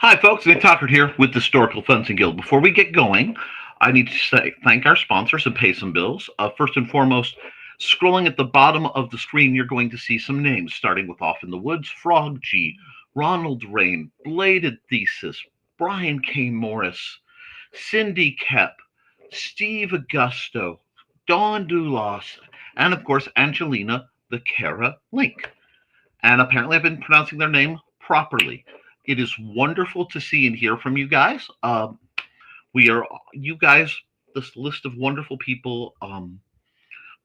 Hi, folks. Nick Tucker here with the Historical Fencing Guild. Before we get going, I need to thank our sponsors and pay some bills. First and foremost, scrolling at the bottom of the screen, you're going to see some names, starting with Off in the Woods, Frog G, Ronald Rain, Bladed Thesis, Brian K. Morris, Cindy Kep, Steve Augusto, Dawn Dulas, and of course, Angelina the Cara Link. And apparently, I've been pronouncing their name properly. It is wonderful to see and hear from you guys. We are, you guys, this list of wonderful people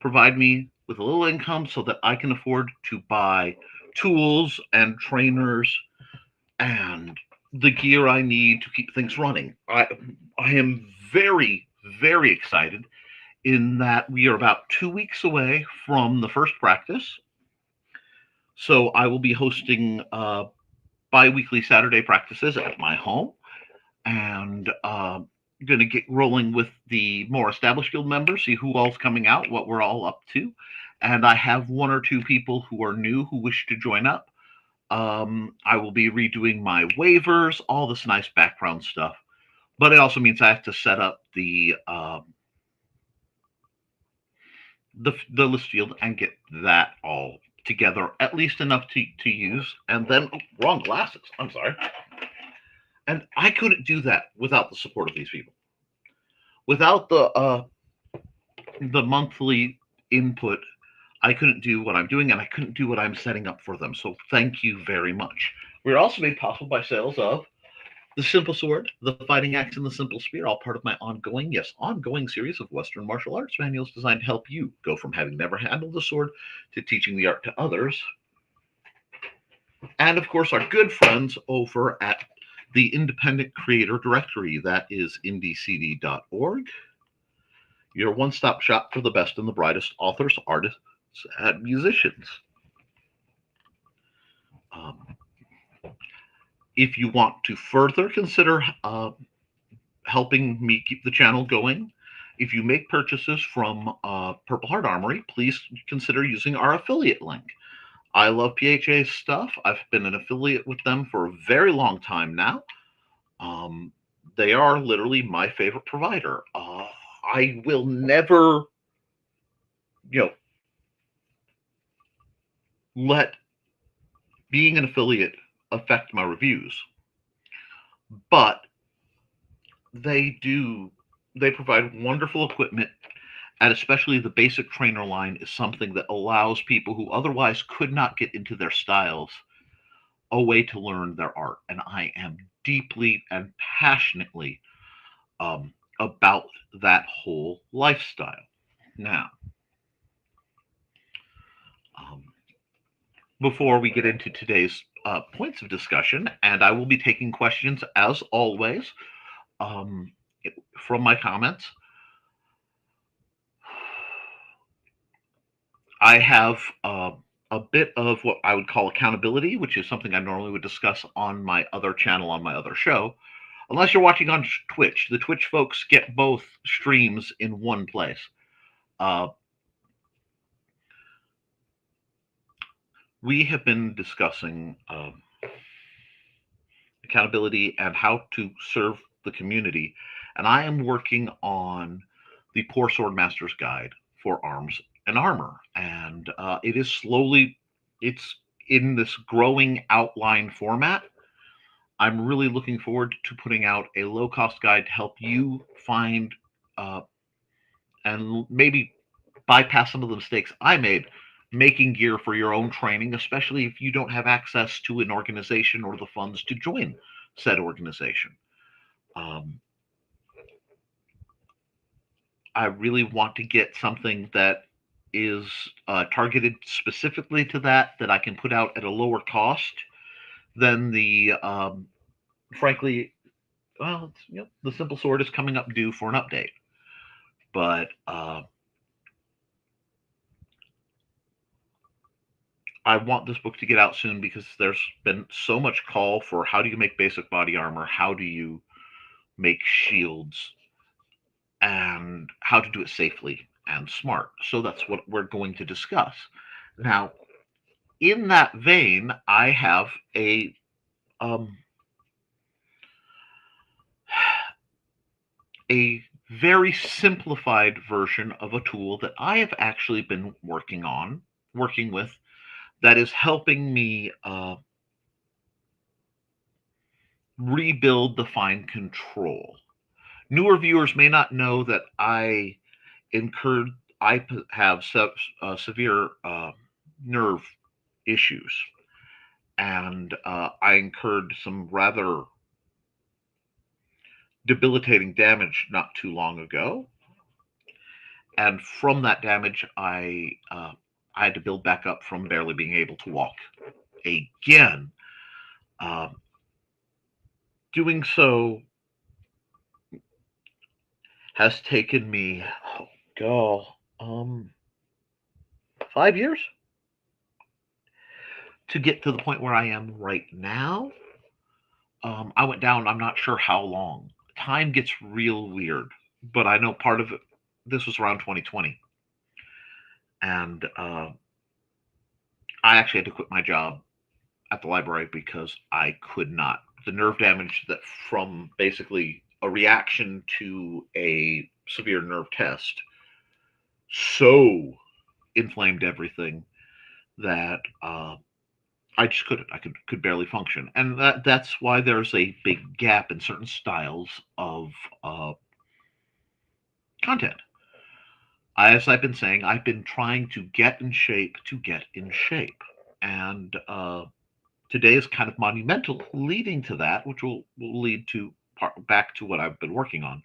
provide me with a little income so that I can afford to buy tools and trainers and the gear I need to keep things running. I am very, very excited in that we are about 2 weeks away from the first practice. So I will be hosting bi-weekly Saturday practices at my home, and going to get rolling with the more established guild members, see who all's coming out, what we're all up to. And I have one or two people who are new who wish to join up. I will be redoing my waivers, all this nice background stuff. But it also means I have to set up the list field and get that all together, at least enough to use. And then, wrong glasses. I'm sorry. And I couldn't do that without the support of these people. Without the monthly input, I couldn't do what I'm doing, and I couldn't do what I'm setting up for them. So thank you very much. We're also made possible by sales of the Simple Sword, the Fighting Axe, and the Simple Spear, all part of my ongoing series of Western martial arts manuals designed to help you go from having never handled the sword to teaching the art to others. And of course, our good friends over at the Independent Creator Directory, that is IndieCD.org, your one-stop shop for the best and the brightest authors, artists, and musicians. If you want to further consider helping me keep the channel going, if you make purchases from Purple Heart Armory, please consider using our affiliate link. I love PHA's stuff. I've been an affiliate with them for a very long time now. They are literally my favorite provider. I will never, let being an affiliate affect my reviews. But they provide wonderful equipment, and especially the basic trainer line is something that allows people who otherwise could not get into their styles a way to learn their art. And I am deeply and passionately about that whole lifestyle. Now, before we get into today's points of discussion, and I will be taking questions as always from my comments. I have a bit of what I would call accountability, which is something I normally would discuss on my other channel, on my other show. Unless you're watching on Twitch. The Twitch folks get both streams in one place. We have been discussing accountability and how to serve the community, and I am working on the Poor Sword Master's Guide for Arms and Armor, and it's in this growing outline format. I'm really looking forward to putting out a low-cost guide to help you find and maybe bypass some of the mistakes I made making gear for your own training, especially if you don't have access to an organization or the funds to join said organization. I really want to get something that is targeted specifically to that I can put out at a lower cost than the frankly, well, the Simple Sword is coming up due for an update, but I want this book to get out soon because there's been so much call for how do you make basic body armor, how do you make shields, and how to do it safely and smart. So that's what we're going to discuss. Now, in that vein, I have a a very simplified version of a tool that I have actually been working with, that is helping me rebuild the fine control. Newer viewers may not know that incurred, have severe nerve issues, and I incurred some rather debilitating damage not too long ago. And from that damage, I had to build back up from barely being able to walk again. Uh, Doing so has taken me, oh god, 5 years to get to the point where I am right now. I went down, I'm not sure how long. Time gets real weird, but I know part of it, this was around 2020. And I actually had to quit my job at the library because I could not. The nerve damage that from basically a reaction to a severe nerve test so inflamed everything that I just couldn't. I could barely function, and that's why there's a big gap in certain styles of content. As I've been saying, I've been trying to get in shape to get in shape, and today is kind of monumental, leading to that, which will lead to back to what I've been working on.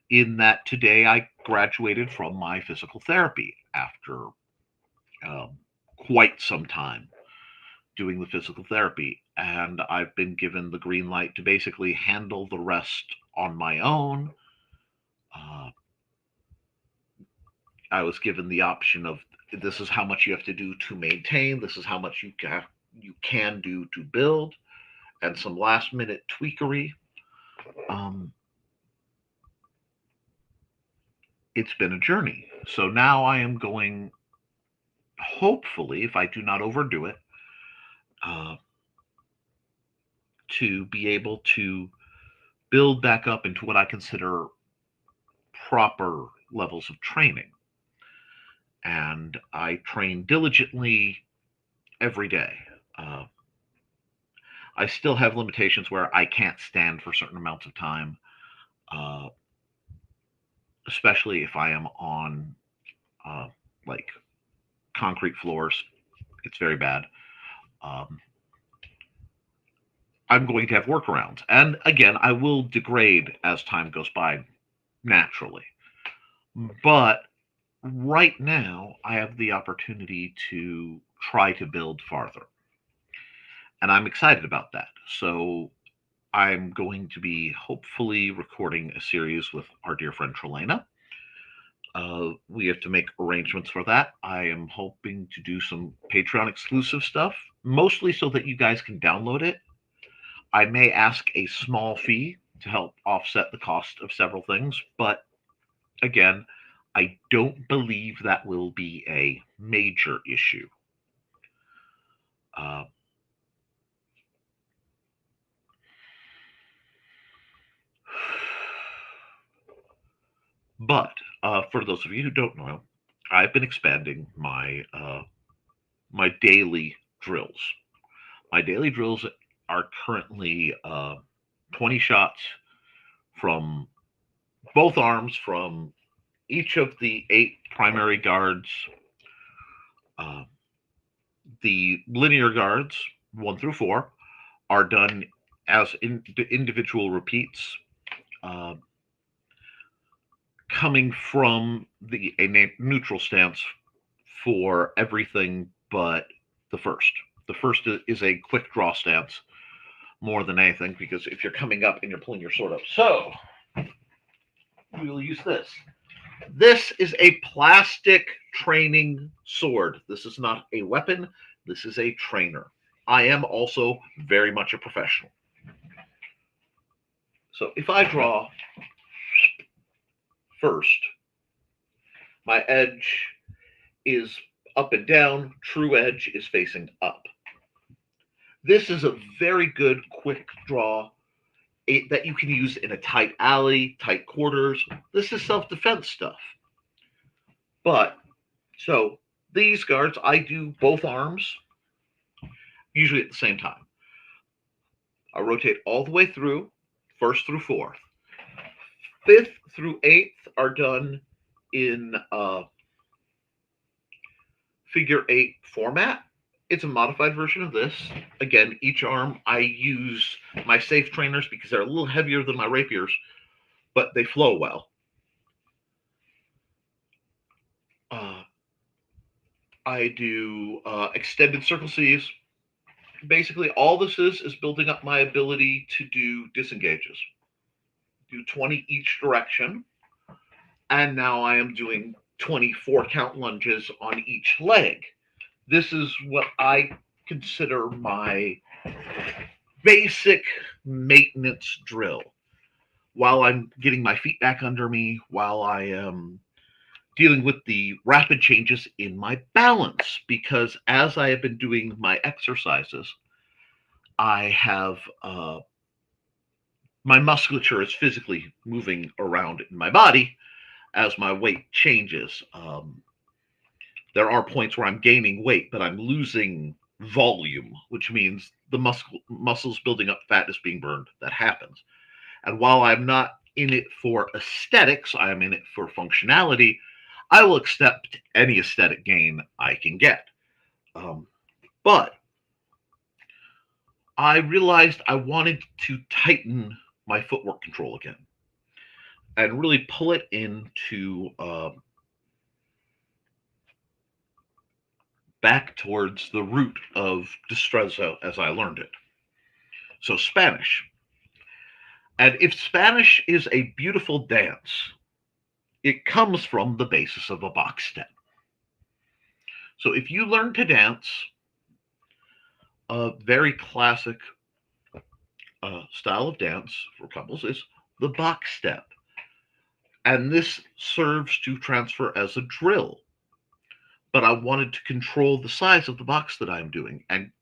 In that today I graduated from my physical therapy after um, quite some time doing the physical therapy, and I've been given the green light to basically handle the rest on my own. Uh, I was given the option of, this is how much you have to do to maintain, this is how much you can do to build, and some last minute tweakery. Um, it's been a journey. So now I am going, hopefully, if I do not overdo it, uh, to be able to build back up into what I consider proper levels of training. And I train diligently every day. Uh, I still have limitations where I can't stand for certain amounts of time, uh, especially if I am on uh, like concrete floors. It's very bad. Um, I'm going to have workarounds. And again, I will degrade as time goes by naturally. But right now, I have the opportunity to try to build farther. And I'm excited about that. So I'm going to be hopefully recording a series with our dear friend Trelena. We have to make arrangements for that. I am hoping to do some Patreon exclusive stuff, mostly so that you guys can download it. I may ask a small fee to help offset the cost of several things, but again, I don't believe that will be a major issue. Uh, but for those of you who don't know, I've been expanding my daily drills. My daily drills are currently 20 shots from both arms, from each of the 8 primary guards. Uh, the linear guards, 1 through 4, are done as individual repeats, uh, coming from a neutral stance for everything but the first. The first is a quick draw stance more than anything, because if you're coming up and you're pulling your sword up, so we will use this. This is a plastic training sword. This is not a weapon. This is a trainer. I am also very much a professional. So if I draw first, my edge is up and down, true edge is facing up. This is a very good quick draw that you can use in a tight alley, tight quarters. This is self-defense stuff. But, so these guards, I do both arms, usually at the same time. I rotate all the way through, first through fourth. Fifth through eighth are done in figure eight format. It's a modified version of this. Again, each arm I use my safe trainers because they're a little heavier than my rapiers, but they flow well. I do extended circle C's. Basically, all this is building up my ability to do disengages. Do 20 each direction. And now I am doing 24 count lunges on each leg. This is what I consider my basic maintenance drill. While I'm getting my feet back under me, while I am dealing with the rapid changes in my balance, because as I have been doing my exercises, I have my musculature is physically moving around in my body as my weight changes. There are points where I'm gaining weight, but I'm losing volume, which means the muscles building up fat is being burned. That happens. And while I'm not in it for aesthetics, I am in it for functionality. I will accept any aesthetic gain I can get. But I realized I wanted to tighten my footwork control again and really pull it into back towards the root of destrezzo as I learned it. So Spanish. And if Spanish is a beautiful dance, it comes from the basis of a box step. So if you learn to dance, a very classic style of dance for couples is the box step. And this serves to transfer as a drill. But I wanted to control the size of the box that I'm doing, and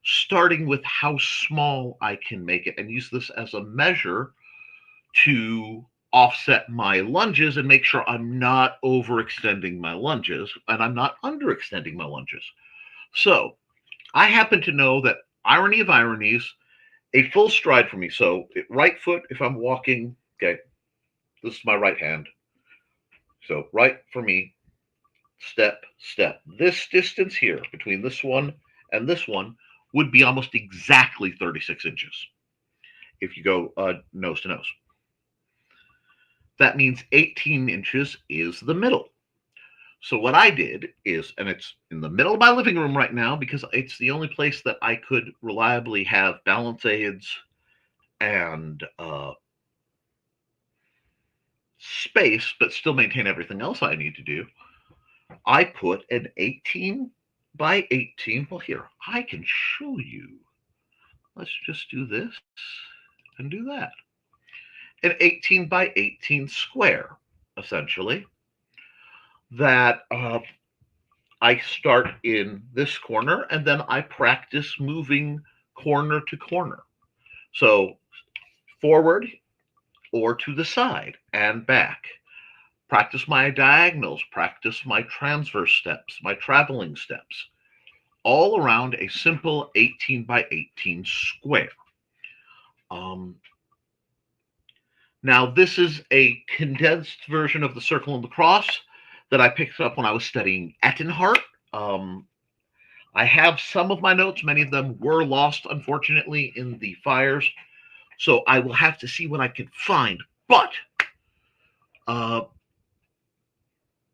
starting with how small I can make it and use this as a measure to offset my lunges and make sure I'm not overextending my lunges and I'm not underextending my lunges. So I happen to know that, irony of ironies, a full stride for me. So right foot, if I'm walking, okay, this is my right hand. So right for me, step, step. This distance here between this one and this one would be almost exactly 36 inches if you go nose to nose. That means 18 inches is the middle. So what I did is, and it's in the middle of my living room right now because it's the only place that I could reliably have balance aids and space, but still maintain everything else I need to do. I put an 18 by 18. Well, here, I can show you. Let's just do this and do that. An 18 by 18 square, essentially, that I start in this corner and then I practice moving corner to corner. So forward or to the side and back. Practice my diagonals, practice my transverse steps, my traveling steps, all around a simple 18 by 18 square. Now, this is a condensed version of the circle and the cross that I picked up when I was studying Ettenhart. I have some of my notes. Many of them were lost, unfortunately, in the fires. So I will have to see what I can find. But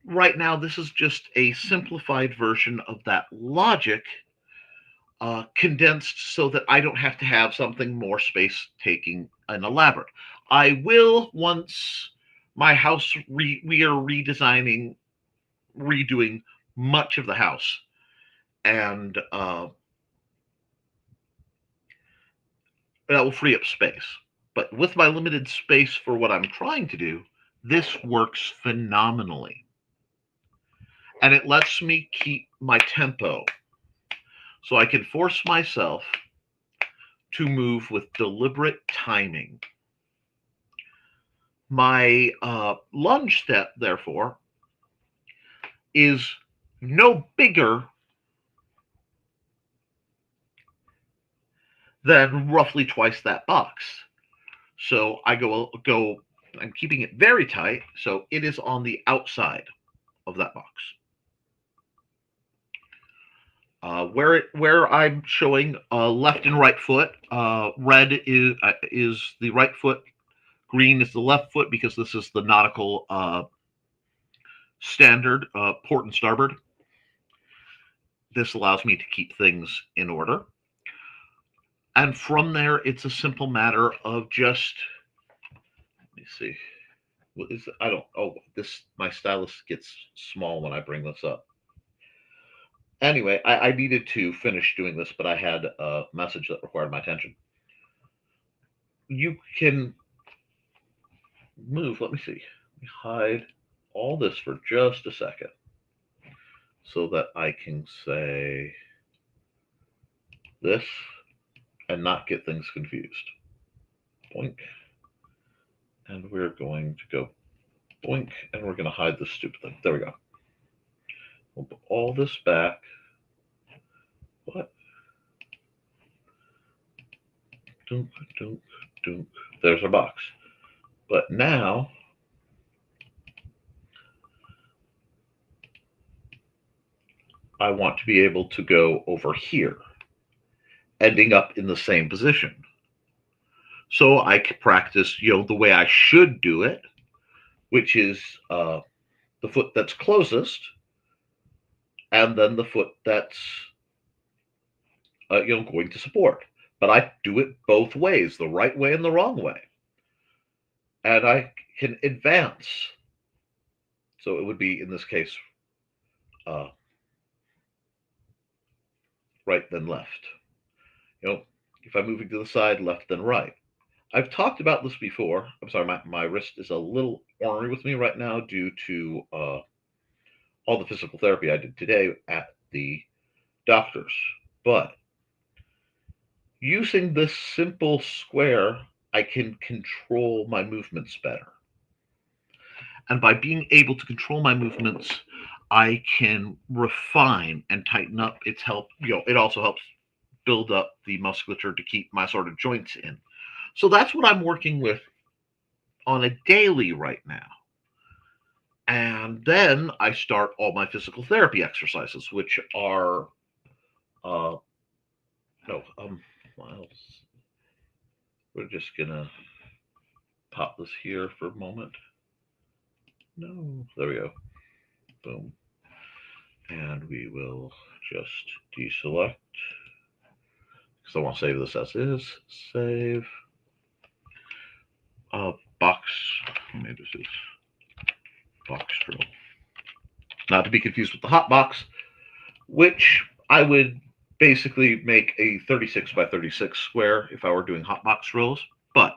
right now, this is just a simplified version of that logic, condensed so that I don't have to have something more space-taking and elaborate. I will, once my house, we are redoing much of the house, and that will free up space. But with my limited space for what I'm trying to do, this works phenomenally. And it lets me keep my tempo. So I can force myself to move with deliberate timing. My lunge step, therefore, is no bigger than roughly twice that box. So I I'm keeping it very tight, so it is on the outside of that box. Where I'm showing left and right foot, red is the right foot, green is the left foot, because this is the nautical standard, port and starboard. This allows me to keep things in order. And from there, it's a simple matter of just, let me see, what is it? My stylus gets small when I bring this up. Anyway, I needed to finish doing this, but I had a message that required my attention. You can move, let me see, let me hide all this for just a second so that I can say this and not get things confused. Boink. And we're going to go boink, and we're going to hide this stupid thing. There we go. We'll put all this back. What? Dunk, dunk, dunk. There's our box. But now, I want to be able to go over here, ending up in the same position. So I can practice, the way I should do it, which is the foot that's closest, and then the foot that's going to support. But I do it both ways, the right way and the wrong way. And I can advance. So it would be, in this case, right then left. If I'm moving to the side, left then right. I've talked about this before. I'm sorry, my wrist is a little ornery with me right now due to all the physical therapy I did today at the doctor's. But using this simple square, I can control my movements better. And by being able to control my movements, I can refine and tighten up. It also helps build up the musculature to keep my sort of joints in. So that's what I'm working with on a daily right now. And then I start all my physical therapy exercises, which are, we're just gonna pop this here for a moment. No, there we go. Boom. And we will just deselect, because I want to save this as is. Save. Box. Maybe this is box drill. Not to be confused with the hot box, which I would basically make a 36 by 36 square if I were doing hot box drills. But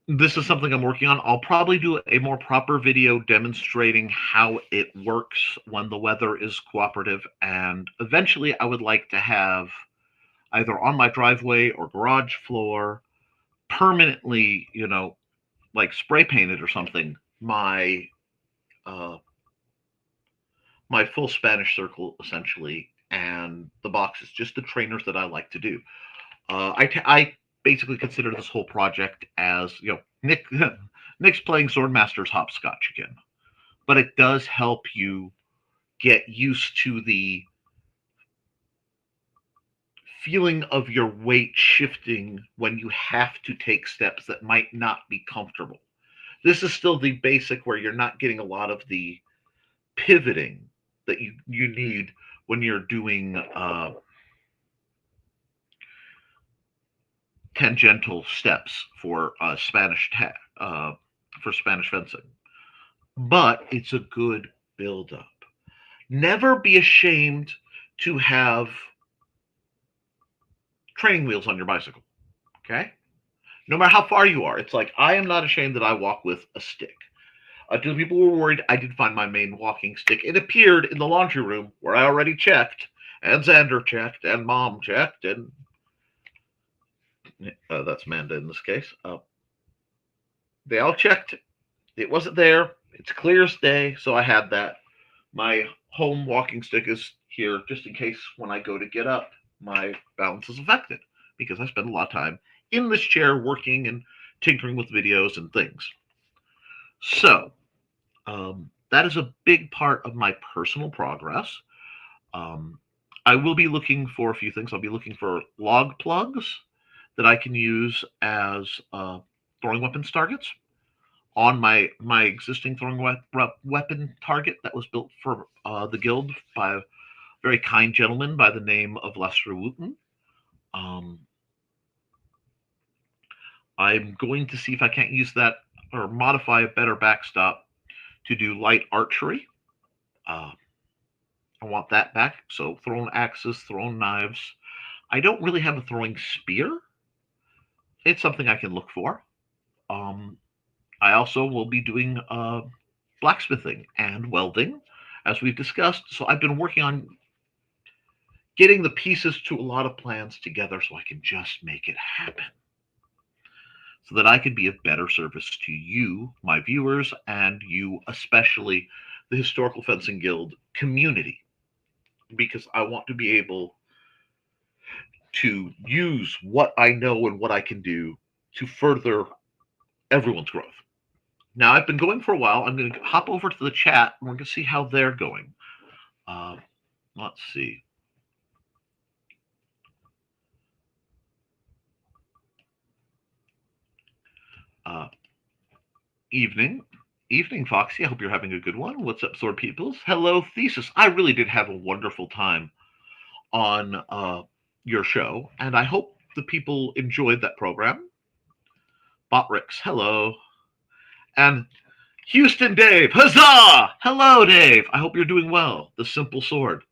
this is something I'm working on. I'll probably do a more proper video demonstrating how it works when the weather is cooperative. And eventually I would like to have, either on my driveway or garage floor, permanently, like spray painted or something, my my full Spanish circle, essentially, and the box is just the trainers that I like to do. I basically consider this whole project as, Nick's playing Swordmaster's hopscotch again. But it does help you get used to the feeling of your weight shifting when you have to take steps that might not be comfortable. This is still the basic, where you're not getting a lot of the pivoting that you need when you're doing tangential steps for Spanish fencing. But it's a good build-up. Never be ashamed to have training wheels on your bicycle, okay? No matter how far you are. It's like, I am not ashamed that I walk with a stick. Until people were worried, I did find my main walking stick. It appeared in the laundry room, where I already checked, and Xander checked, and Mom checked, and that's Amanda in this case. They all checked. It wasn't there. It's clear as day, so I had that. My home walking stick is here just in case when I go to get up, my balance is affected because I spend a lot of time in this chair working and tinkering with videos and things. So, that is a big part of my personal progress. Um, I will be looking for a few things. I'll be looking for log plugs that I can use as throwing weapons targets on my existing throwing weapon target that was built for the guild by a very kind gentleman by the name of Lester Wooten. Um, I'm going to see if I can't use that or modify a better backstop to do light archery. Uh, I want that back. So thrown axes, thrown knives. I don't really have a throwing spear. It's something I can look for. Um, I also will be doing blacksmithing and welding, as we've discussed. So I've been working on getting the pieces to a lot of plans together so I can just make it happen. So that I can be of better service to you, my viewers, and you, especially the Historical Fencing Guild community, because I want to be able to use what I know and what I can do to further everyone's growth. Now, I've been going for a while. I'm going to hop over to the chat and we're going to see how they're going. Let's see. Evening. Evening, Foxy. I hope you're having a good one. What's up, Sword Peoples? Hello, Thesis. I really did have a wonderful time on your show, and I hope the people enjoyed that program. Botrix, hello. And Houston Dave, huzzah! Hello, Dave. I hope you're doing well. The Simple Sword.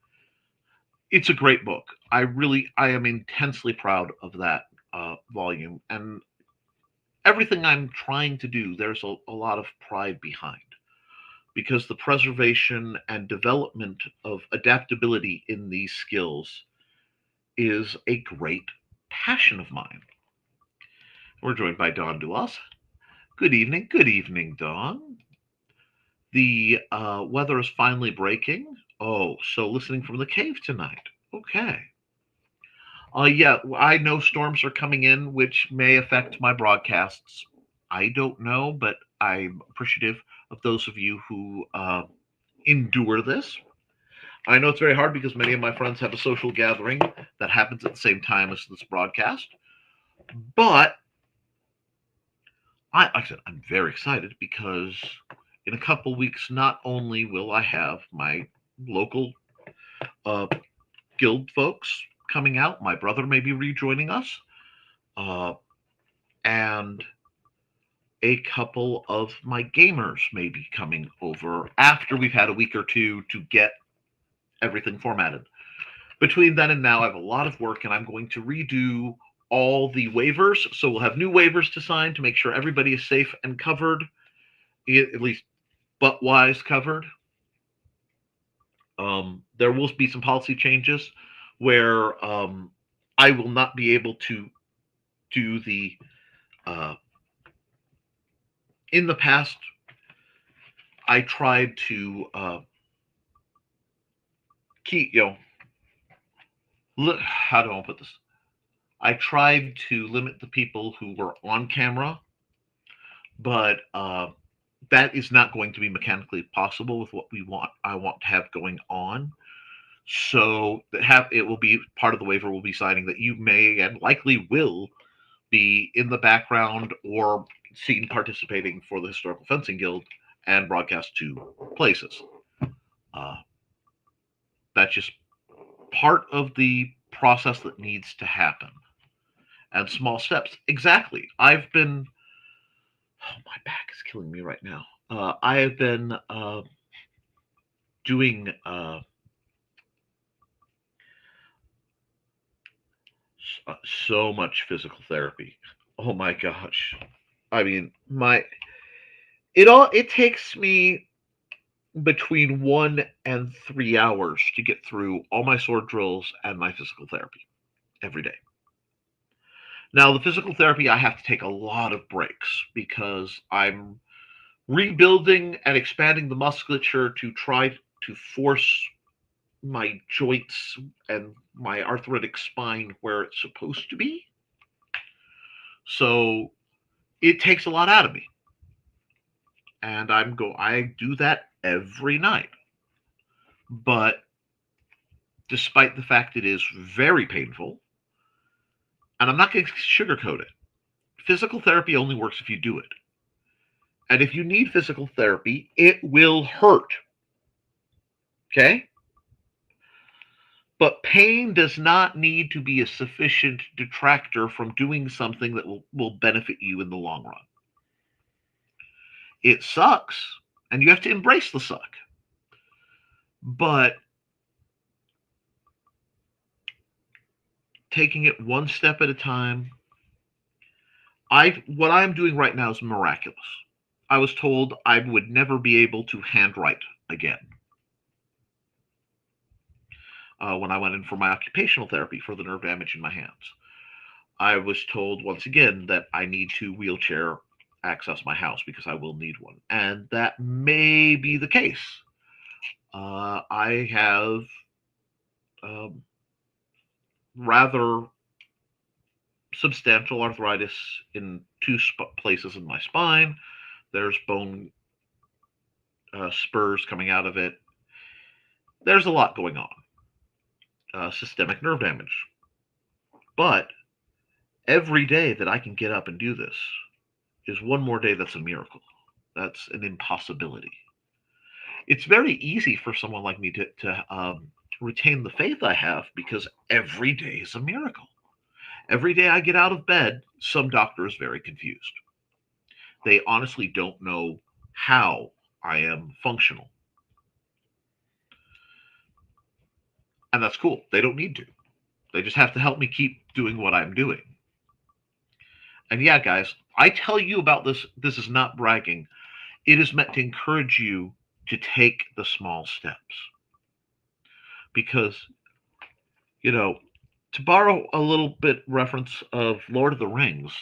It's a great book. I am intensely proud of that volume, and everything I'm trying to do, there's a lot of pride behind. Because the preservation and development of adaptability in these skills is a great passion of mine. We're joined by Dawn Duas. Good evening. Good evening, Dawn. The weather is finally breaking. Oh, so listening from the cave tonight. Okay. Yeah, I know storms are coming in, which may affect my broadcasts. I don't know, but I'm appreciative of those of you who endure this. I know it's very hard because many of my friends have a social gathering that happens at the same time as this broadcast. But like I said, I'm very excited because in a couple weeks, not only will I have my local guild folks coming out, my brother may be rejoining us, and a couple of my gamers may be coming over after we've had a week or two to get everything formatted. Between then and now, I have a lot of work, and I'm going to redo all the waivers. So we'll have new waivers to sign to make sure everybody is safe and covered, at least butt-wise covered. There will be some policy changes where I will not be able to do the in the past, I tried to keep, how do I put this? I tried to limit the people who were on camera, but that is not going to be mechanically possible with what I want to have going on. So it will be part of the waiver will be signing that you may and likely will be in the background or seen participating for the Historical Fencing Guild and broadcast to places. That's just part of the process that needs to happen. And small steps. Exactly. My back is killing me right now. I have been doing so much physical therapy. Oh my gosh. I mean, it takes me between 1 and 3 hours to get through all my sword drills and my physical therapy every day. Now, the physical therapy, I have to take a lot of breaks because I'm rebuilding and expanding the musculature to try to force my joints and my arthritic spine where it's supposed to be. So it takes a lot out of me. And I do that every night. But despite the fact it is very painful, and I'm not going to sugarcoat it, physical therapy only works if you do it. And if you need physical therapy, it will hurt. Okay? But pain does not need to be a sufficient detractor from doing something that will benefit you in the long run. It sucks, and you have to embrace the suck. But taking it one step at a time, what I'm doing right now is miraculous. I was told I would never be able to handwrite again. When I went in for my occupational therapy for the nerve damage in my hands, I was told once again that I need to wheelchair access my house because I will need one. And that may be the case. I have rather substantial arthritis in two places in my spine. There's bone spurs coming out of it. There's a lot going on. Systemic nerve damage. But every day that I can get up and do this is one more day that's a miracle. That's an impossibility. It's very easy for someone like me to retain the faith I have because every day is a miracle. Every day I get out of bed, some doctor is very confused. They honestly don't know how I am functional. And that's cool. They don't need to. They just have to help me keep doing what I'm doing. And yeah, guys, I tell you about this. This is not bragging. It is meant to encourage you to take the small steps. Because, to borrow a little bit reference of Lord of the Rings,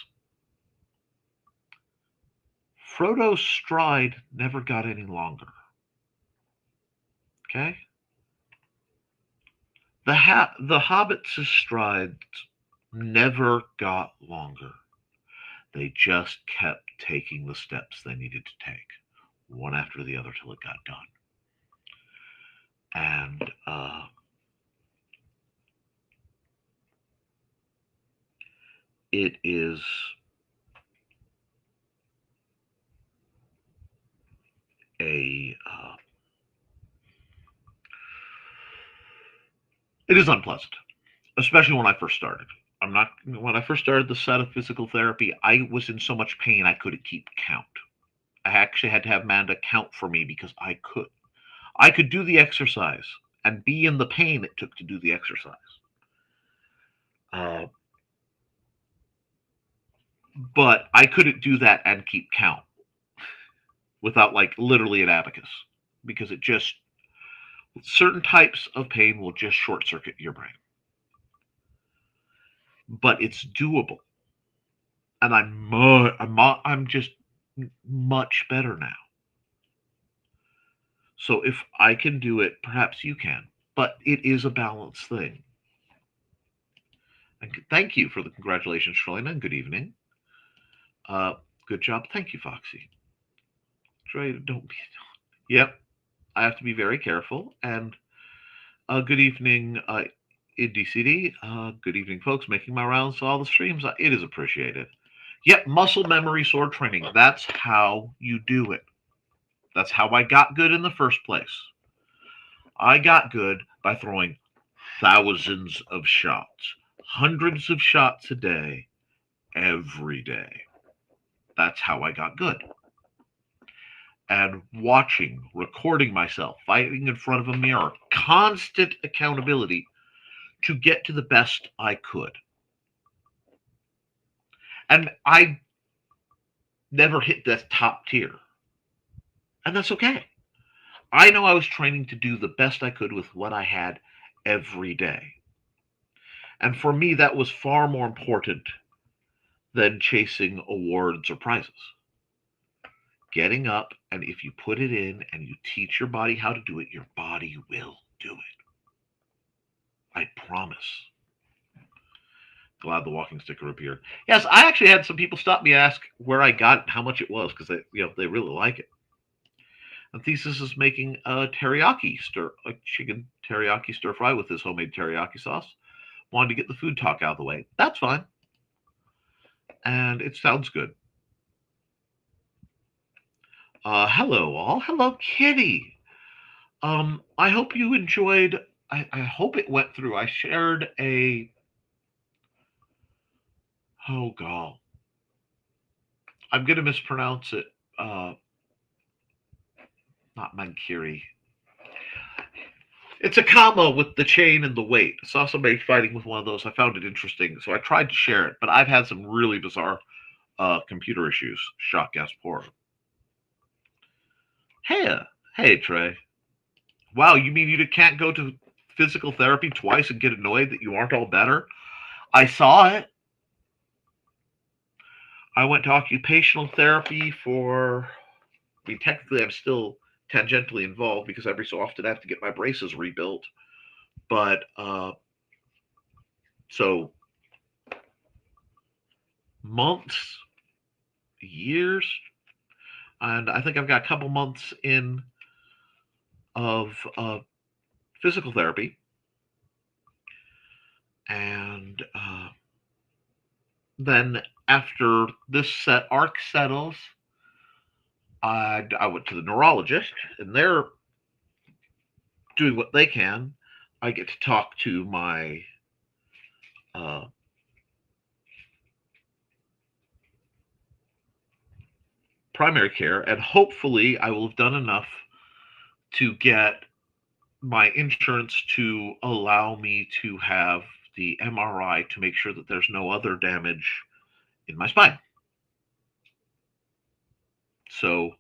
Frodo's stride never got any longer. Okay? The Hobbits' strides never got longer. They just kept taking the steps they needed to take, one after the other, till it got done. And it is it is unpleasant, especially when I first started. When I first started the set of physical therapy, I was in so much pain I couldn't keep count. I actually had to have Amanda count for me because I could do the exercise and be in the pain it took to do the exercise. But I couldn't do that and keep count without literally an abacus, because certain types of pain will just short circuit your brain. But it's doable. And I'm just much better now. So if I can do it, perhaps you can. But it is a balanced thing. And thank you for the congratulations, Shalina, and good evening. Good job. Thank you, Foxy. Trey, don't be... Yep. I have to be very careful. And good evening, IndieCD. Good evening, folks. Making my rounds to all the streams. It is appreciated. Yep, muscle memory sword training. That's how you do it. That's how I got good in the first place. I got good by throwing thousands of shots, hundreds of shots a day, every day. That's how I got good. And recording myself, fighting in front of a mirror, constant accountability to get to the best I could. And I never hit that top tier. And that's okay. I know I was training to do the best I could with what I had every day. And for me, that was far more important than chasing awards or prizes. Getting up, and if you put it in and you teach your body how to do it, your body will do it. I promise. Glad the walking sticker appeared. Yes, I actually had some people stop me and ask where I got it and how much it was because they really like it. And Thesis is making a chicken teriyaki stir fry with his homemade teriyaki sauce. Wanted to get the food talk out of the way. That's fine, and it sounds good. Hello all. Hello Kitty. I hope you enjoyed. I hope it went through. I shared a. Oh god, I'm gonna mispronounce it. Not Mankiri. It's a combo with the chain and the weight. I saw somebody fighting with one of those. I found it interesting, so I tried to share it. But I've had some really bizarre computer issues. Shock, gasp, horror. Hey, Trey. Wow, you mean you can't go to physical therapy twice and get annoyed that you aren't all better? I saw it. I went to occupational therapy for. I mean, technically, I'm still tangentially involved because every so often I have to get my braces rebuilt. But so months, years, and I think I've got a couple months in of physical therapy, and then after this set arc settles, I went to the neurologist, and they're doing what they can. I get to talk to my uh, primary care, and hopefully, I will have done enough to get my insurance to allow me to have the MRI to make sure that there's no other damage in my spine. So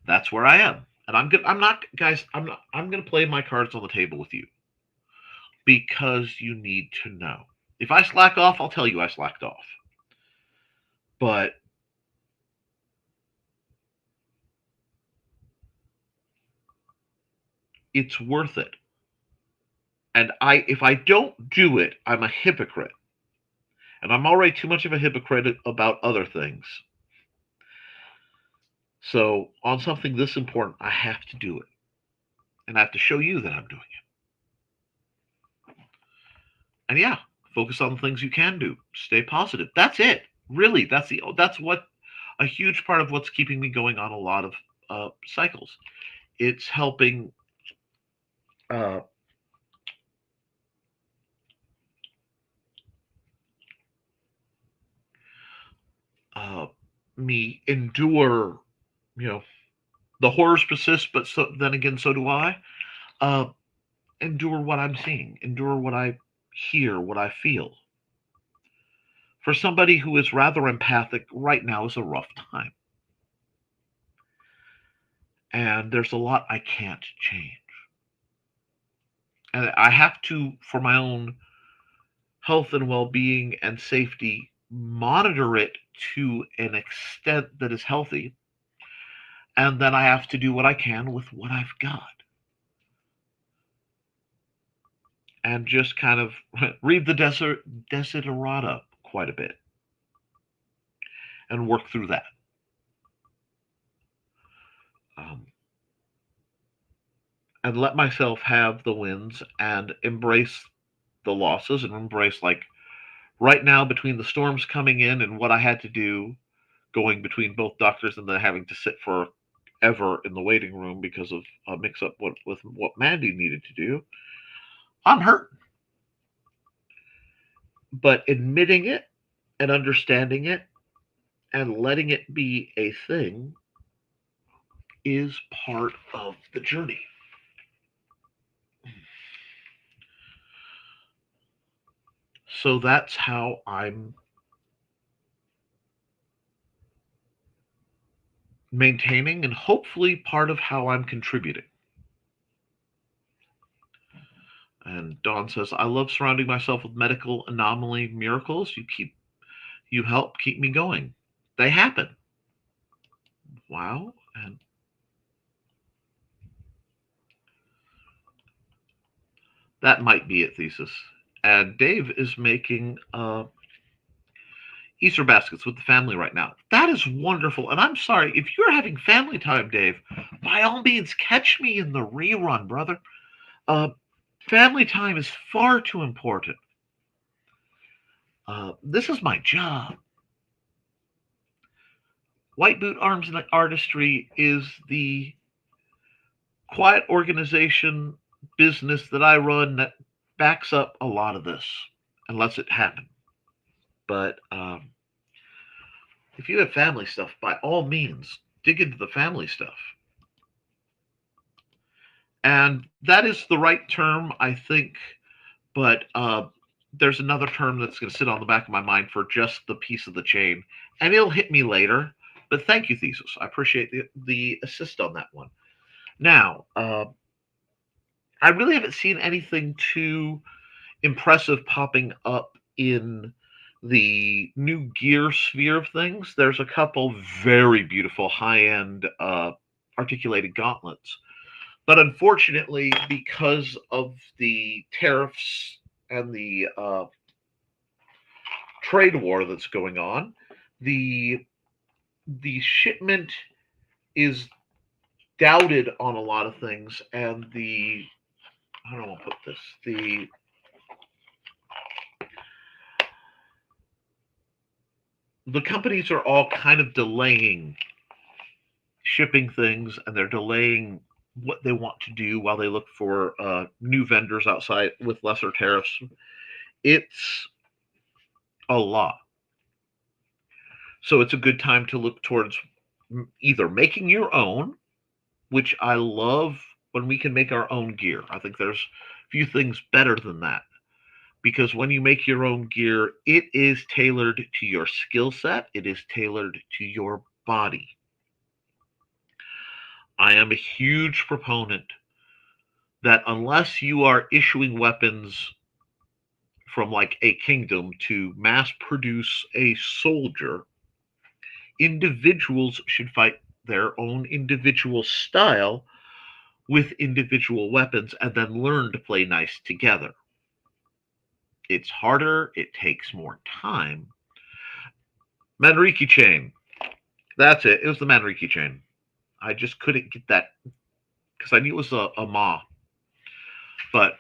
that's where I am. And I'm good. I'm not, guys. I'm not. I'm going to play my cards on the table with you because you need to know. If I slack off, I'll tell you I slacked off. But it's worth it. And if I don't do it, I'm a hypocrite. And I'm already too much of a hypocrite about other things. So on something this important, I have to do it. And I have to show you that I'm doing it. And yeah, focus on the things you can do. Stay positive. That's it. Really, that's what a huge part of what's keeping me going on a lot of cycles. It's helping uh, uh, me endure. You know, the horrors persist, but then again, so do I. Uh, endure what I'm seeing. Endure what I hear. What I feel. For somebody who is rather empathic, right now is a rough time. And there's a lot I can't change. And I have to, for my own health and well being and safety, monitor it to an extent that is healthy. And then I have to do what I can with what I've got. And just kind of read the Desiderata quite a bit and work through that. Um, and let myself have the wins and embrace the losses and embrace, like, right now, between the storms coming in and what I had to do going between both doctors and then having to sit for ever in the waiting room because of a mix up with what Mandy needed to do, I'm hurt. But admitting it and understanding it and letting it be a thing is part of the journey. So that's how I'm maintaining and hopefully part of how I'm contributing. And Dawn says, I love surrounding myself with medical anomaly miracles. You help keep me going. They happen. Wow. And that might be it, Thesis. And Dave is making Easter baskets with the family right now. That is wonderful. And I'm sorry, if you're having family time, Dave, by all means, catch me in the rerun, brother. Uh, family time is far too important. This is my job. White Boot Arms and Artistry is the quiet organization business that I run that backs up a lot of this and lets it happen. But if you have family stuff, by all means, dig into the family stuff. And that is the right term, I think. But there's another term that's going to sit on the back of my mind for just the piece of the chain, and it'll hit me later. But thank you, Thesis. I appreciate the assist on that one. Now, I really haven't seen anything too impressive popping up in the new gear sphere of things. There's a couple very beautiful high-end articulated gauntlets. But unfortunately, because of the tariffs and the trade war that's going on, the shipment is doubted on a lot of things, and how do I put this? The companies are all kind of delaying shipping things, and they're delaying what they want to do while they look for new vendors outside with lesser tariffs. It's a lot. So it's a good time to look towards either making your own, which I love when we can make our own gear. I think there's few things better than that. Because when you make your own gear, it is tailored to your skill set, it is tailored to your body. I am a huge proponent that unless you are issuing weapons from like a kingdom to mass produce a soldier, individuals should fight their own individual style with individual weapons and then learn to play nice together. It's harder, it takes more time. Manriki chain. That's it. It was the Manriki chain. I just couldn't get that because I knew it was a Ma. But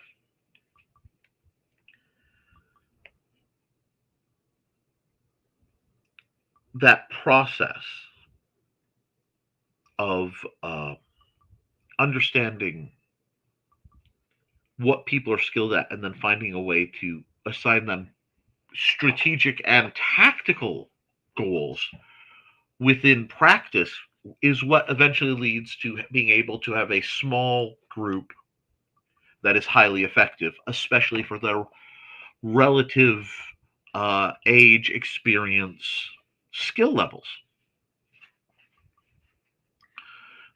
that process of understanding what people are skilled at and then finding a way to assign them strategic and tactical goals within practice is what eventually leads to being able to have a small group that is highly effective, especially for their relative age, experience, skill levels.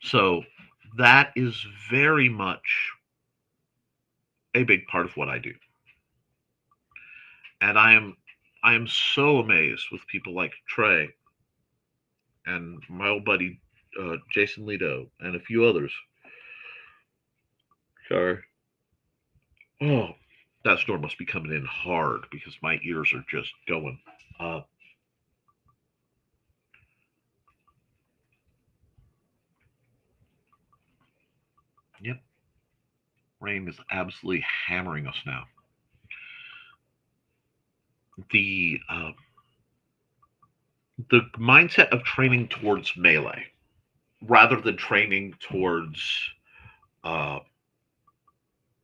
So that is very much a big part of what I do. And I am so amazed with people like Trey and my old buddy Jason Lido and a few others. Sorry. Oh, that storm must be coming in hard because my ears are just going. Yep. Rain is absolutely hammering us now. The mindset of training towards melee rather than training towards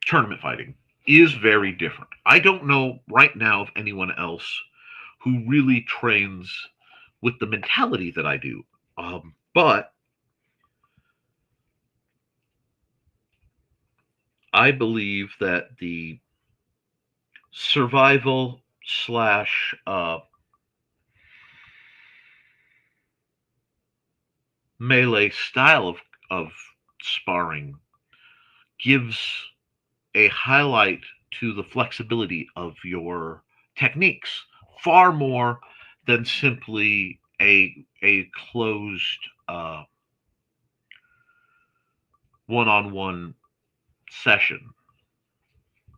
tournament fighting is very different. I don't know right now of anyone else who really trains with the mentality that I do. But I believe that the survival slash melee style of sparring gives a highlight to the flexibility of your techniques, far more than simply a closed one-on-one session.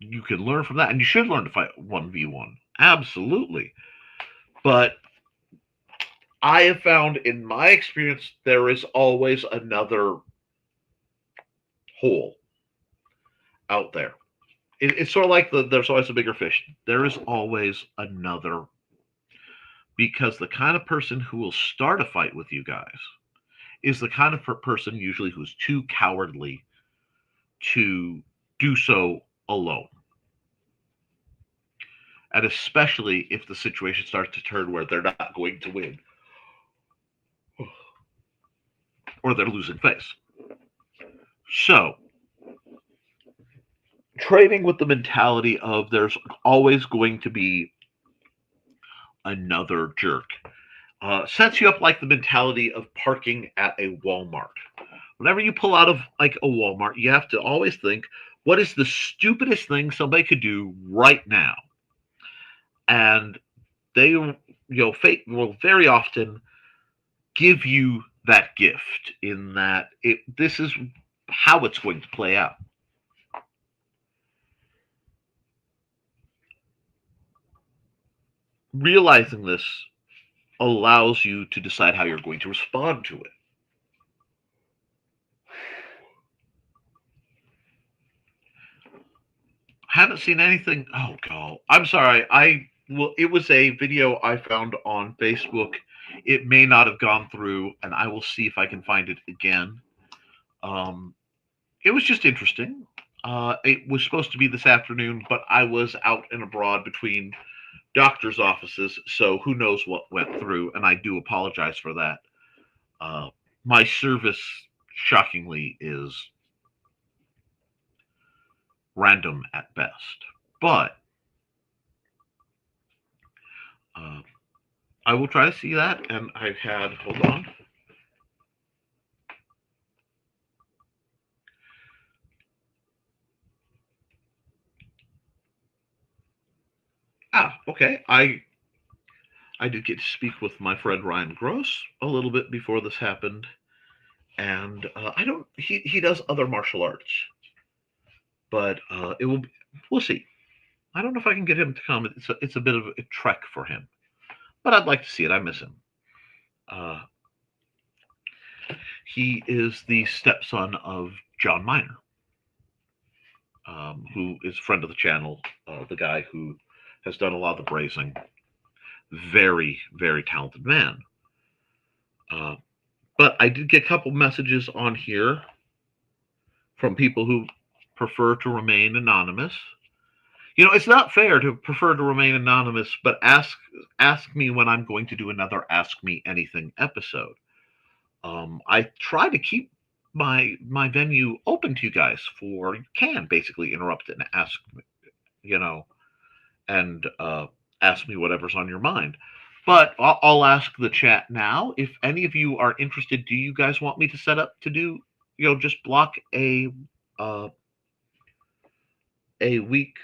You can learn from that, and you should learn to fight 1v1. Absolutely. But I have found in my experience there is always another hole out there. It's sort of like there's always a bigger fish. There is always another, because the kind of person who will start a fight with you guys is the kind of person usually who's too cowardly to do so alone. And especially if the situation starts to turn where they're not going to win or they're losing face. So, training with the mentality of there's always going to be another jerk sets you up like the mentality of parking at a Walmart. Whenever you pull out of like a Walmart, you have to always think, what is the stupidest thing somebody could do right now? And they, fate will very often give you that gift in that this is how it's going to play out. Realizing this allows you to decide how you're going to respond to it. Haven't seen anything. Oh god, I'm sorry. It was a video I found on Facebook. It may not have gone through, and I will see if I can find it again. It was just interesting. It was supposed to be this afternoon, but I was out and abroad between doctor's offices, so who knows what went through, and I do apologize for that. My service, shockingly, is random at best, but I will try to see that, and I've had, hold on. Okay. I did get to speak with my friend Ryan Gross a little bit before this happened, and I don't. He does other martial arts, but we'll see. I don't know if I can get him to come. It's a bit of a trek for him, but I'd like to see it. I miss him. He is the stepson of John Miner, who is a friend of the channel, the guy who has done a lot of the brazing. Very, very talented man. But I did get a couple messages on here from people who prefer to remain anonymous. It's not fair to prefer to remain anonymous, but ask me when I'm going to do another Ask Me Anything episode. I try to keep my venue open to you guys you can basically interrupt it and ask, and ask me whatever's on your mind. But I'll ask the chat now. If any of you are interested, do you guys want me to set up to do, just block a week,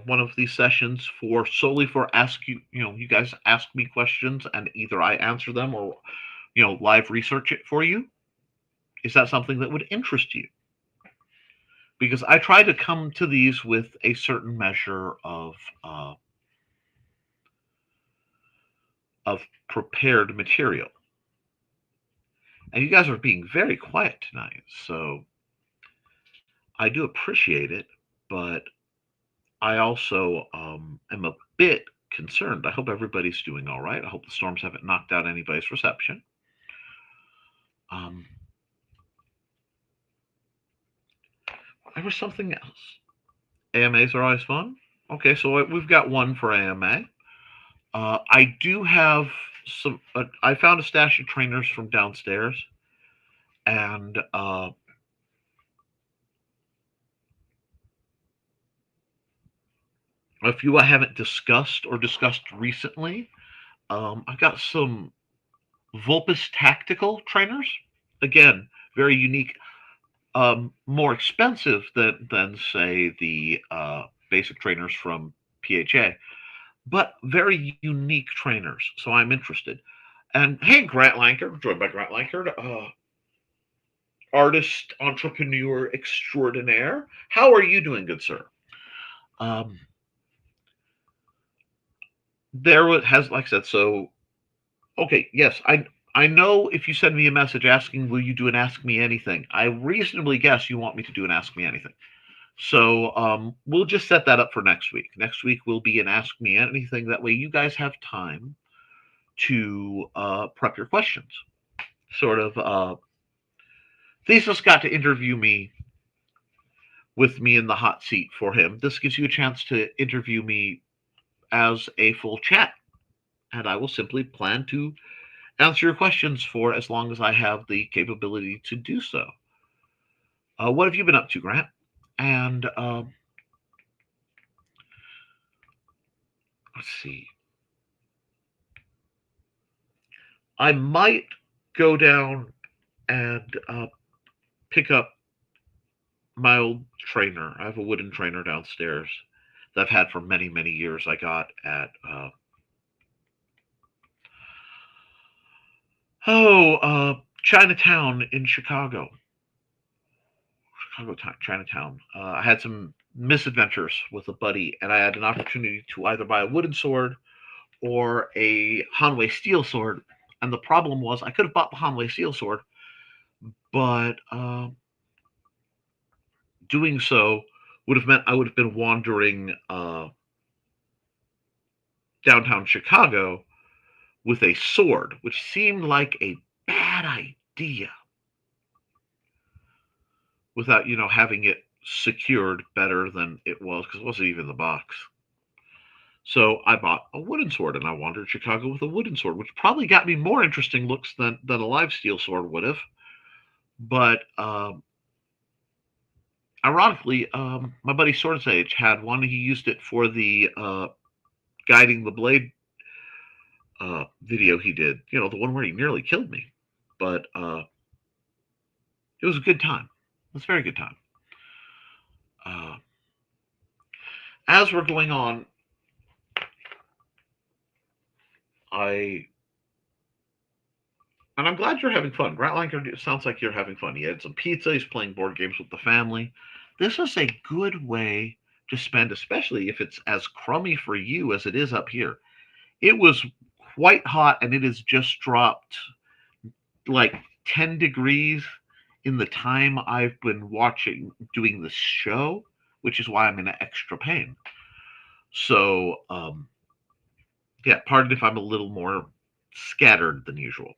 one of these sessions solely for you guys ask me questions and either I answer them or, live research it for you? Is that something that would interest you? Because I try to come to these with a certain measure of prepared material. And you guys are being very quiet tonight, so I do appreciate it, but I also am a bit concerned. I hope everybody's doing all right. I hope the storms haven't knocked out anybody's reception. There was something else. AMAs are always fun. Okay, so we've got one for AMA. I do have some. I found a stash of trainers from downstairs, and a few I haven't discussed recently. I've got some Vulpus tactical trainers. Again, very unique. more expensive than say the basic trainers from PHA, but very unique trainers. So I'm interested. And hey, Grant Lankard, joined by Grant Lankard, artist, entrepreneur extraordinaire. How are you doing, good sir? Um, has, like I said, so okay, yes, I know if you send me a message asking, will you do an Ask Me Anything? I reasonably guess you want me to do an Ask Me Anything. So we'll just set that up for next week. Next week will be an Ask Me Anything. That way you guys have time to prep your questions. Sort of, Thesis got to interview me with me in the hot seat for him. This gives you a chance to interview me as a full chat. And I will simply plan to answer your questions for as long as I have the capability to do so. What have you been up to, Grant? And let's see. I might go down and pick up my old trainer. I have a wooden trainer downstairs that I've had for many, many years. I got at Chinatown in Chicago. Chinatown. I had some misadventures with a buddy, and I had an opportunity to either buy a wooden sword or a Hanwei steel sword. And the problem was I could have bought the Hanwei steel sword, but doing so would have meant I would have been wandering downtown Chicago with a sword, which seemed like a bad idea without, having it secured better than it was, because it wasn't even in the box. So I bought a wooden sword, and I wandered Chicago with a wooden sword, which probably got me more interesting looks than a live steel sword would have. But ironically, my buddy Sword Sage had one. He used it for the guiding the blade video he did. The one where he nearly killed me. But it was a good time. It was a very good time. As we're going on, and I'm glad you're having fun. Grant Lankard, it sounds like you're having fun. He had some pizza. He's playing board games with the family. This is a good way to spend, especially if it's as crummy for you as it is up here. It was quite hot, and it has just dropped like 10 degrees in the time I've been doing this show, which is why I'm in extra pain. So, yeah, pardon if I'm a little more scattered than usual.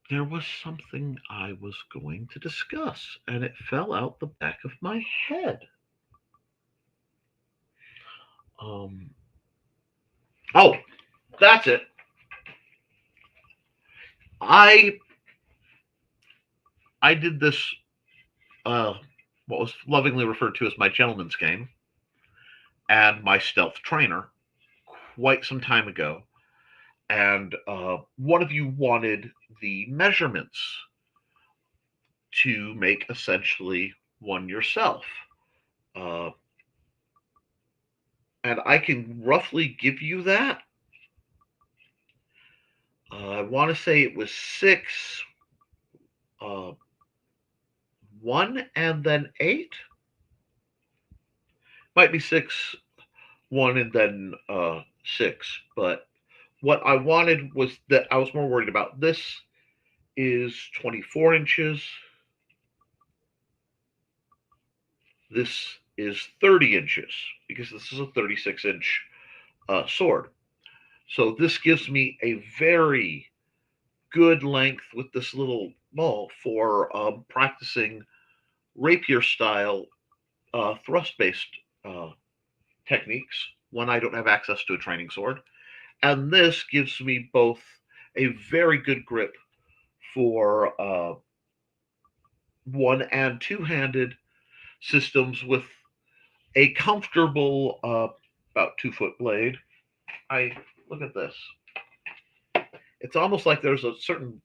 There was something I was going to discuss, and it fell out the back of my head. Oh, that's it. I did this, what was lovingly referred to as my gentleman's game, and my stealth trainer quite some time ago. And one of you wanted the measurements to make essentially one yourself. And I can roughly give you that. I want to say it was 6, 1, and then 8. Might be 6, 1, and then 6. But what I wanted was that I was more worried about. This is 24 inches. This is 30 inches because this is a 36-inch sword. So this gives me a very good length with this little maul for practicing rapier-style thrust-based techniques when I don't have access to a training sword. And this gives me both a very good grip for one- and two-handed systems with a comfortable about 2-foot blade. Look at this. It's almost like there's a certain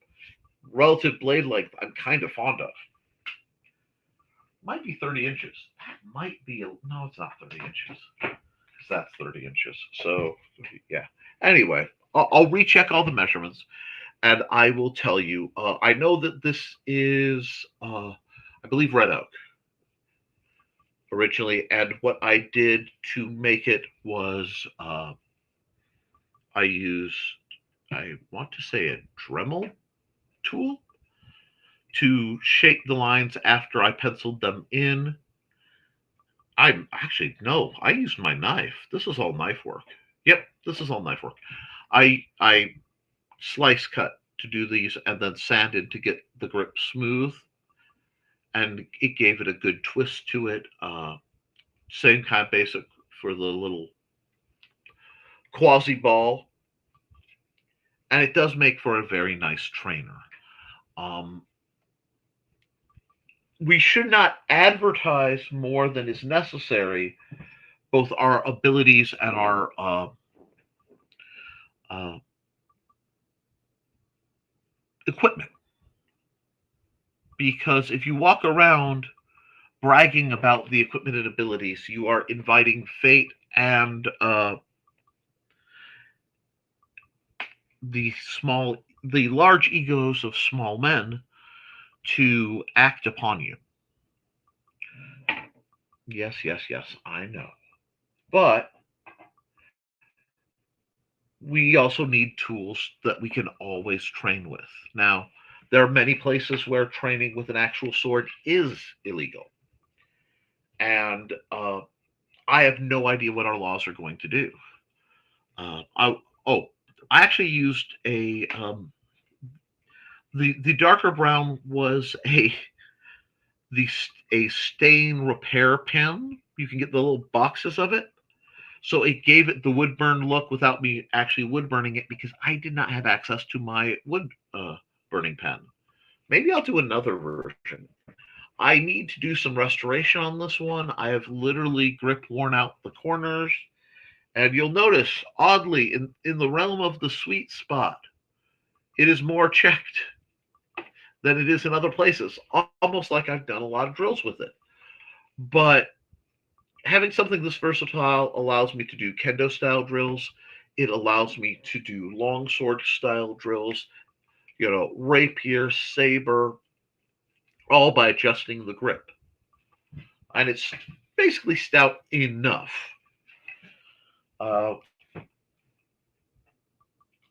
relative blade length I'm kind of fond of. Might be 30 inches. That might be, no, it's not 30 inches. Because that's 30 inches. So, yeah. Anyway, I'll recheck all the measurements and I will tell you. I know that this is, I believe, red oak originally. And what I did to make it was I used, I want to say, a Dremel tool to shape the lines after I penciled them in. I actually, no, I used my knife. This is all knife work. Yep, this is all knife work. I slice cut to do these and then sanded to get the grip smooth, and it gave it a good twist to it. Same kind of basic for the little quasi ball, and it does make for a very nice trainer. Um, we should not advertise more than is necessary, both our abilities and our uh, equipment. Because if you walk around bragging about the equipment and abilities, you are inviting fate and the large egos of small men to act upon you. Yes, yes, yes, I know. But we also need tools that we can always train with. Now, there are many places where training with an actual sword is illegal. And I have no idea what our laws are going to do. I oh, I actually used the darker brown was the a stain repair pen. You can get the little boxes of it. So it gave it the wood burn look without me actually wood burning it because I did not have access to my wood burning pen. Maybe I'll do another version. I need to do some restoration on this one. I have literally grip worn out the corners. And you'll notice, oddly, in the realm of the sweet spot, it is more checked than it is in other places, almost like I've done a lot of drills with it. But having something this versatile allows me to do kendo style drills. It allows me to do longsword style drills, rapier, saber, all by adjusting the grip. And it's basically stout enough. Uh,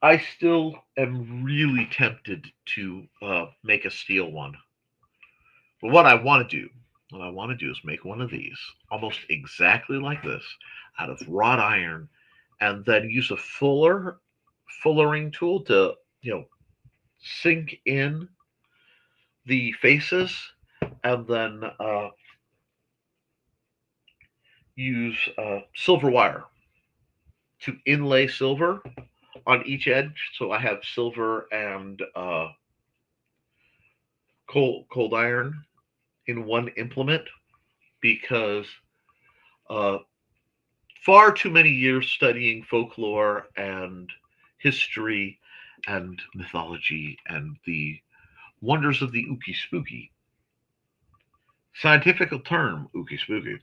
I still am really tempted to make a steel one. But what I want to do is make one of these, almost exactly like this, out of wrought iron, and then use a fullering tool to, sink in the faces, and then use silver wire to inlay silver on each edge. So I have silver and cold iron in one implement because uh, far too many years studying folklore and history and mythology and the wonders of the ookie spooky. Scientific term, ookie spooky.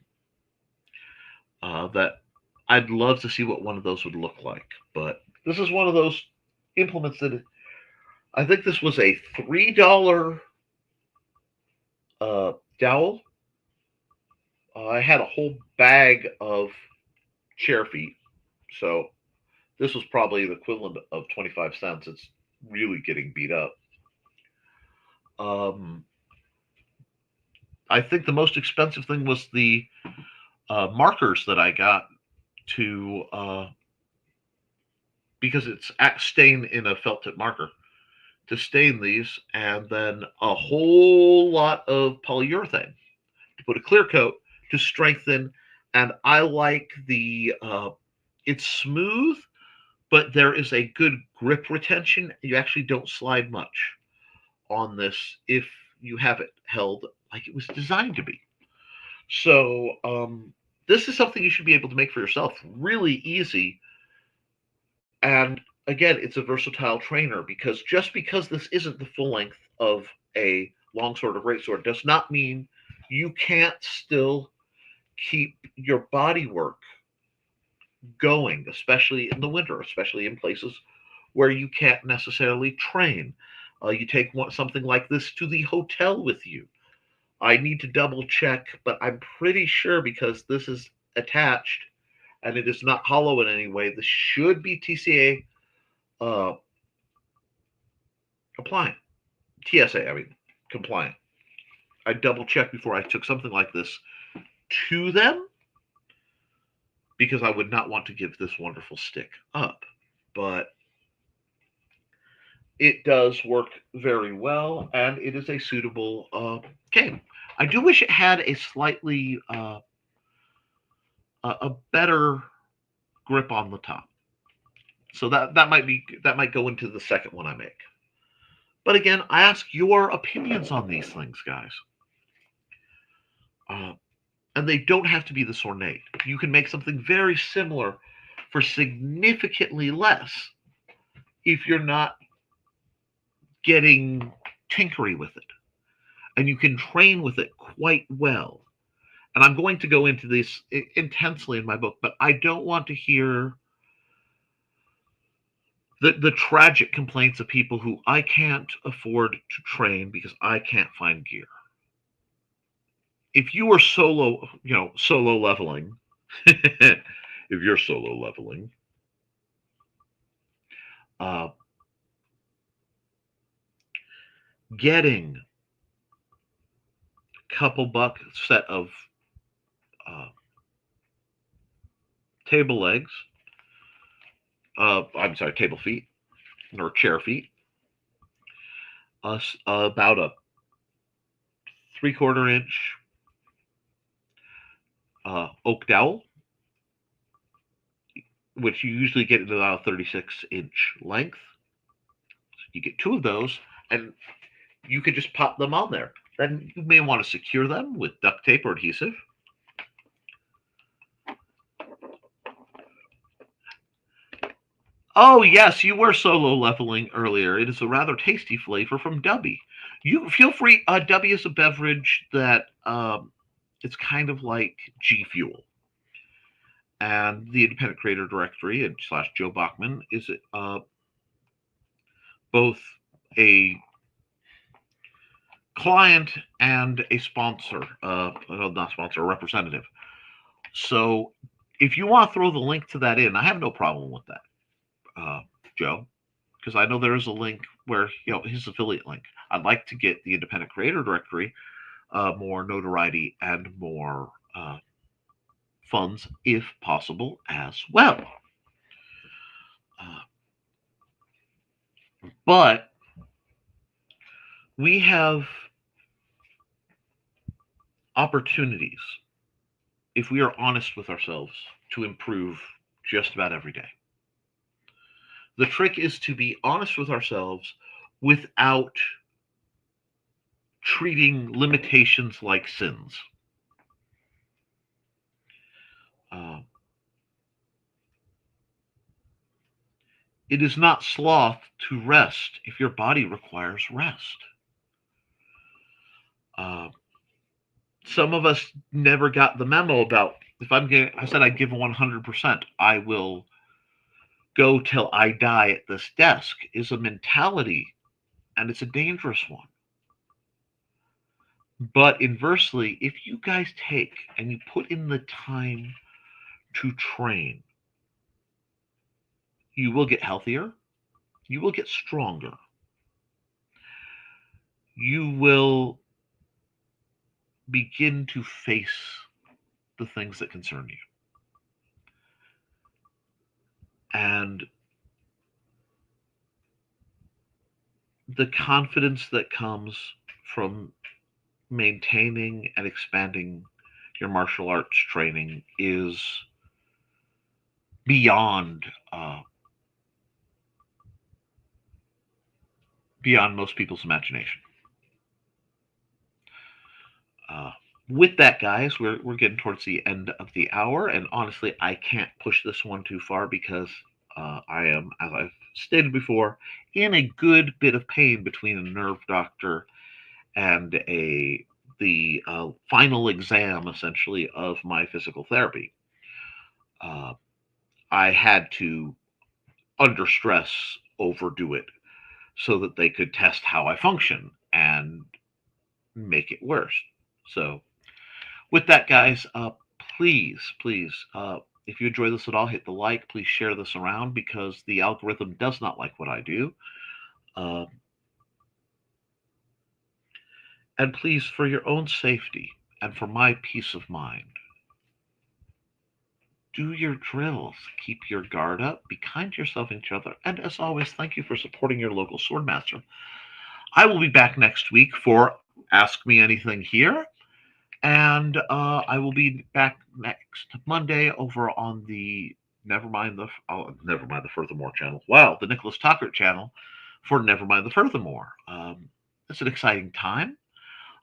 That I'd love to see what one of those would look like. But this is one of those implements that I think this was a $3 dowel. I had a whole bag of chair feet, so this was probably the equivalent of 25 cents. It's really getting beat up. Um, I think the most expensive thing was the markers that I got to because it's stain in a felt tip marker to stain these, and then a whole lot of polyurethane to put a clear coat to strengthen. And I like it's smooth, but there is a good grip retention. You actually don't slide much on this if you have it held like it was designed to be. So this is something you should be able to make for yourself really easy. And again, it's a versatile trainer, because just because this isn't the full length of a longsword or greatsword does not mean you can't still keep your body work going, especially in the winter, especially in places where you can't necessarily train. You take something like this to the hotel with you. I need to double check, but I'm pretty sure, because this is attached and it is not hollow in any way, this should be TCA uh, compliant. TSA, I mean, compliant. I double checked before I took something like this to them, because I would not want to give this wonderful stick up. But it does work very well, and it is a suitable game. I do wish it had a slightly a better grip on the top. So that might go into the second one I make. But again, I ask your opinions on these things, guys. And they don't have to be this ornate. You can make something very similar for significantly less if you're not getting tinkery with it. And you can train with it quite well. And I'm going to go into this intensely in my book, but I don't want to hear the tragic complaints of people who I can't afford to train because I can't find gear. If you are solo leveling, if you're solo leveling, getting a couple buck set of table legs, I'm sorry, table feet or chair feet, about a 3/4 inch oak dowel, which you usually get in about a 36-inch length. You get 2 of those, and you could just pop them on there. Then you may want to secure them with duct tape or adhesive. Oh, yes, you were solo leveling earlier. It is a rather tasty flavor from Dubby. You feel free. Dubby is a beverage that it's kind of like G Fuel. And the Independent Creator Directory and / Joe Bachman is both a client and a sponsor, not sponsor, a representative. So if you want to throw the link to that in, I have no problem with that, Joe, because I know there is a link where, his affiliate link. I'd like to get the Independent Creator Directory more notoriety and more funds, if possible, as well. But we have opportunities, if we are honest with ourselves, to improve just about every day. The trick is to be honest with ourselves without treating limitations like sins. It is not sloth to rest if your body requires rest. Some of us never got the memo about, I said I'd give 100%. I will go till I die at this desk, is a mentality, and it's a dangerous one. But inversely, if you guys take and you put in the time to train, you will get healthier, you will get stronger, you will begin to face the things that concern you. And the confidence that comes from maintaining and expanding your martial arts training is beyond most people's imagination. With that, guys, we're getting towards the end of the hour, and honestly, I can't push this one too far because I am, as I've stated before, in a good bit of pain between a nerve doctor and the final exam, essentially, of my physical therapy. Uh, I had to, under stress, overdo it so that they could test how I function and make it worse. So, with that, guys, please, if you enjoy this at all, hit the like. Please share this around because the algorithm does not like what I do. Uh, and please, for your own safety and for my peace of mind, do your drills. Keep your guard up. Be kind to yourself and each other. And as always, thank you for supporting your local swordmaster. I will be back next week for Ask Me Anything here. And I will be back next Monday over on the Never Mind the Furthermore channel. Wow, the Nicholas Tucker channel for Never Mind the Furthermore. It's an exciting time.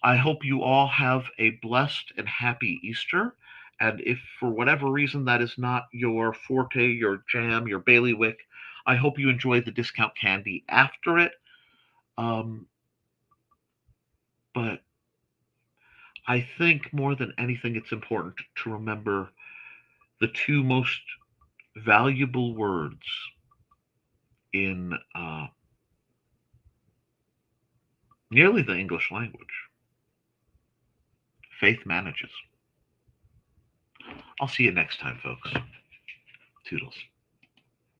I hope you all have a blessed and happy Easter. And if for whatever reason that is not your forte, your jam, your bailiwick, I hope you enjoy the discount candy after it. Um, but I think more than anything, it's important to remember the two most valuable words in nearly the English language. Faith manages. I'll see you next time, folks. Toodles.